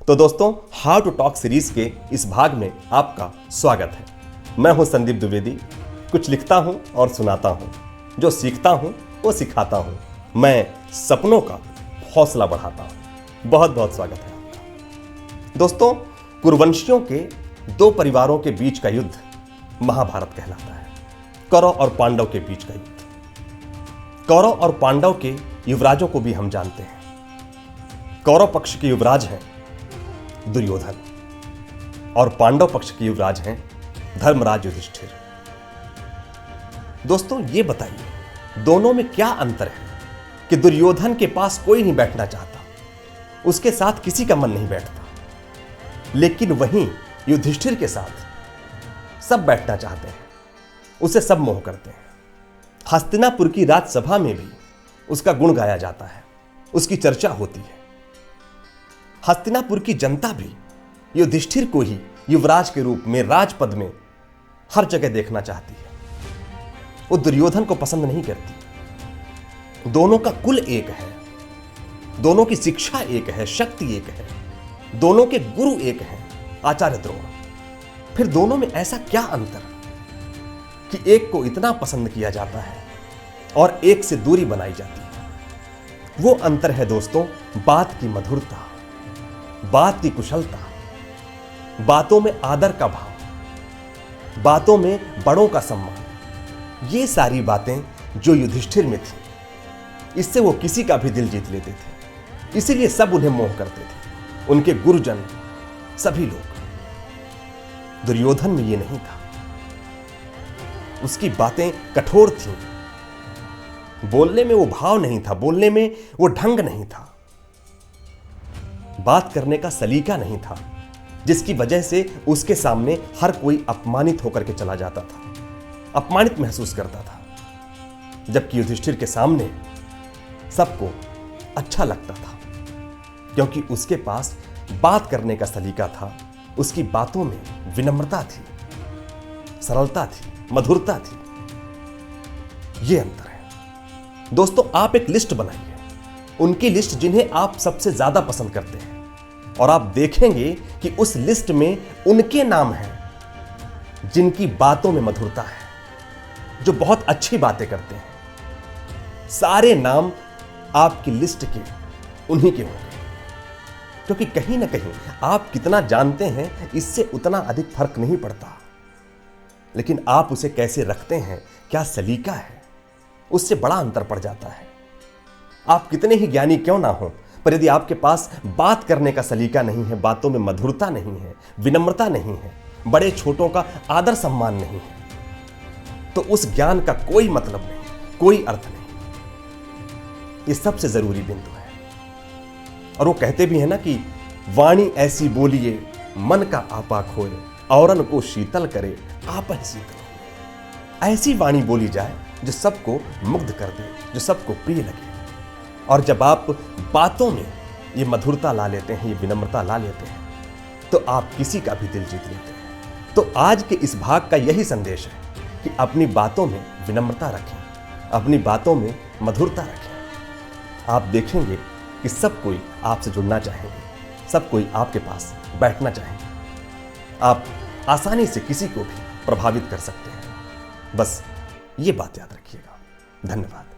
तो दोस्तों, how to talk series के इस भाग में आपका स्वागत है। मैं हूं संदीप द्विवेदी। कुछ लिखता हूं और सुनाता हूं, जो सीखता हूं वो सिखाता हूं। मैं सपनों का हौसला बढ़ाता हूं। बहुत बहुत स्वागत है आपका। दोस्तों, कुरुवंशियों के दो परिवारों के बीच का युद्ध महाभारत कहलाता है। कौरव और पांडव के बीच का युद्ध। कौरव और पांडव के युवराजों को भी हम जानते हैं। कौरव पक्ष के युवराज हैं दुर्योधन और पांडव पक्ष के युवराज हैं धर्मराज युधिष्ठिर। दोस्तों, ये बताइए दोनों में क्या अंतर है कि दुर्योधन के पास कोई नहीं बैठना चाहता, उसके साथ किसी का मन नहीं बैठता, लेकिन वहीं युधिष्ठिर के साथ सब बैठना चाहते हैं, उसे सब मोह करते हैं। हस्तिनापुर की राजसभा में भी उसका गुण गाया जाता है, उसकी चर्चा होती है। हस्तिनापुर की जनता भी युधिष्ठिर को ही युवराज के रूप में, राजपद में हर जगह देखना चाहती है। वो दुर्योधन को पसंद नहीं करती। दोनों का कुल एक है, दोनों की शिक्षा एक है, शक्ति एक है, दोनों के गुरु एक हैं, आचार्य द्रोण। फिर दोनों में ऐसा क्या अंतर कि एक को इतना पसंद किया जाता है और एक से दूरी बनाई जाती है? वो अंतर है दोस्तों, बात की मधुरता, बात की कुशलता, बातों में आदर का भाव, बातों में बड़ों का सम्मान। ये सारी बातें जो युधिष्ठिर में थी, इससे वो किसी का भी दिल जीत लेते थे। इसीलिए सब उन्हें मोह करते थे, उनके गुरुजन, सभी लोग। दुर्योधन में ये नहीं था। उसकी बातें कठोर थीं, बोलने में वो भाव नहीं था, बोलने में वो ढंग नहीं था, बात करने का सलीका नहीं था, जिसकी वजह से उसके सामने हर कोई अपमानित होकर के चला जाता था, अपमानित महसूस करता था। जबकि युधिष्ठिर के सामने सबको अच्छा लगता था, क्योंकि उसके पास बात करने का सलीका था, उसकी बातों में विनम्रता थी, सरलता थी, मधुरता थी। यह अंतर है। दोस्तों, आप एक लिस्ट बनाइए, उनकी लिस्ट जिन्हें आप सबसे ज्यादा पसंद करते हैं, और आप देखेंगे कि उस लिस्ट में उनके नाम हैं जिनकी बातों में मधुरता है, जो बहुत अच्छी बातें करते हैं। सारे नाम आपकी लिस्ट के उन्हीं के होंगे, क्योंकि कहीं ना कहीं आप कितना जानते हैं इससे उतना अधिक फर्क नहीं पड़ता, लेकिन आप उसे कैसे रखते हैं, क्या सलीका है, उससे बड़ा अंतर पड़ जाता है। आप कितने ही ज्ञानी क्यों ना हो, पर यदि आपके पास बात करने का सलीका नहीं है, बातों में मधुरता नहीं है, विनम्रता नहीं है, बड़े छोटों का आदर सम्मान नहीं है, तो उस ज्ञान का कोई मतलब नहीं, कोई अर्थ नहीं। ये सबसे जरूरी बिंदु है। और वो कहते भी है ना कि वाणी ऐसी बोलिए मन का आपा खोए, औरन को शीतल करे आप ही शीतल हो। ऐसी वाणी बोली जाए जो सबको मुग्ध कर दे, जो सबको प्रिय लगे। और जब आप बातों में ये मधुरता ला लेते हैं, ये विनम्रता ला लेते हैं, तो आप किसी का भी दिल जीत लेते हैं। तो आज के इस भाग का यही संदेश है कि अपनी बातों में विनम्रता रखें, अपनी बातों में मधुरता रखें। आप देखेंगे कि सब कोई आपसे जुड़ना चाहेंगे, सब कोई आपके पास बैठना चाहेंगे। आप आसानी से किसी को भी प्रभावित कर सकते हैं। बस ये बात याद रखिएगा। धन्यवाद।